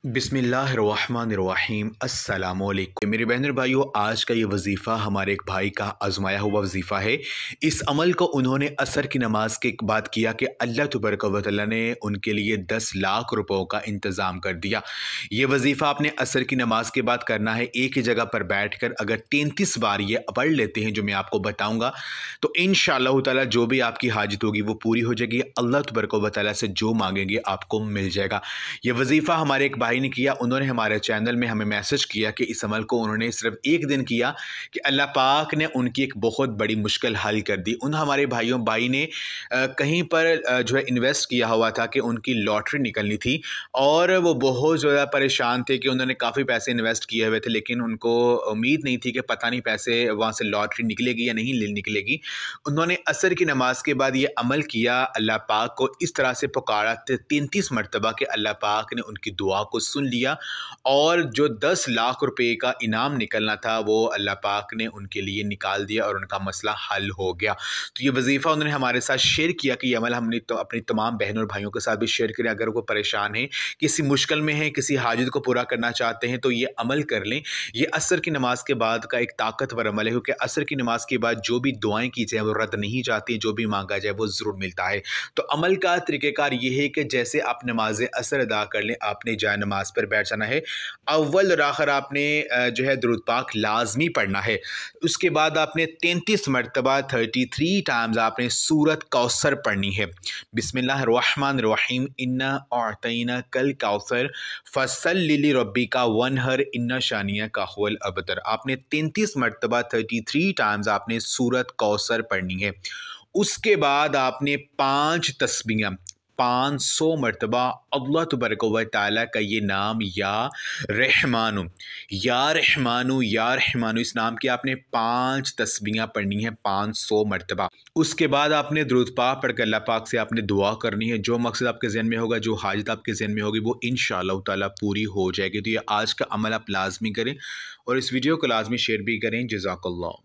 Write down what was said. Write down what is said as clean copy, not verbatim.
बिस्मिल्लाहिर्रहमानिर्रहीम अस्सलामुअलैकुम। मेरे बहन और भाइयों, आज का ये वजीफ़ा हमारे एक भाई का आजमाया हुआ वजीफ़ा है। इस अमल को उन्होंने असर की नमाज के बाद किया कि अल्लाह तबारक व तआला ने उनके लिए 10 लाख रुपयों का इंतज़ाम कर दिया। ये वजीफ़ा आपने असर की नमाज के बाद करना है। एक ही जगह पर बैठ कर अगर 33 बार ये पढ़ लेते हैं जो मैं आपको बताऊँगा, तो इंशाअल्लाह ताला जो भी आपकी हाजत होगी वो पूरी हो जाएगी। अल्लाह तबारक व तआला से जो मांगेंगे आपको मिल जाएगा। ये वजीफ़ा हमारे एक भाई ने किया। उन्होंने हमारे चैनल में हमें मैसेज किया कि इस अमल को उन्होंने सिर्फ एक दिन किया कि अल्लाह पाक ने उनकी एक बहुत बड़ी मुश्किल हल कर दी। उन हमारे भाई ने कहीं पर जो है इन्वेस्ट किया हुआ था कि उनकी लॉटरी निकलनी थी और वो बहुत ज़्यादा परेशान थे कि उन्होंने काफ़ी पैसे इन्वेस्ट किए हुए थे, लेकिन उनको उम्मीद नहीं थी कि पता नहीं पैसे वहाँ से लॉटरी निकलेगी या नहीं निकलेगी। उन्होंने असर की नमाज के बाद ये अमल किया, अल्लाह पाक को इस तरह से पुकारा 33 मरतबा कि अल्लाह पाक ने उनकी दुआ को सुन लिया और जो 10 लाख रुपए का इनाम निकलना था वो अल्लाह पाक ने उनके लिए निकाल दिया और उनका मसला हल हो गया। तो ये वजीफ़ा उन्होंने हमारे साथ शेयर किया कि ये अमल हमने तो अपनी तमाम बहनों और भाइयों के साथ भी शेयर करें। अगर वो परेशान हैं, किसी मुश्किल में हैं, किसी हाजत को पूरा करना चाहते हैं, तो ये अमल कर लें। ये असर की नमाज के बाद का एक ताकतवर अमल है, क्योंकि असर की नमाज के बाद जो भी दुआएं की जाए वो रद्द नहीं जाती, जो भी मांगा जाए वो ज़रूर मिलता है। तो अमल का तरीक़ेकार ये है कि जैसे आप नमाज असर अदा कर लें, आपने जाए नमाज पर बैठ जाना है। अव्वल और आखिर आपने जो है दुरूद पाक लाजमी पढ़ना है। उसके बाद आपने 33 मरतबा 33 टाइम्स आपने सूरत कौसर पढ़नी है। बिस्मिल्लाहिर्रहमानिर्रहीम, इन्ना अअतैना कल कौसर फसल्लि लिरब्बिका वनहर इन्ना शानिया का हुवल अबतर। आपने 33 मरतबा 33 टाइम्स आपने सूरत कौसर पढ़नी है। उसके बाद आपने 5 तस्बीहां 500 मरतबा अल्लाह तबारक व तआला का ये नाम या रहमानु या रहमानु या रहमानु, इस नाम की आपने 5 तस्बीहां पढ़नी है 500 मरतबा। उसके बाद आपने दुरूद पाक पढ़ कर अल्लाह पाक से आपने दुआ करनी है। जो मकसद आपके ज़हन में होगा, जो हाजत आपके ज़हन में होगी, वो इंशाअल्लाह ताला पूरी हो जाएगी। तो ये आज का अमल आप लाजमी करें और इस वीडियो को लाजमी शेयर भी करें। जज़ाकल्लाह।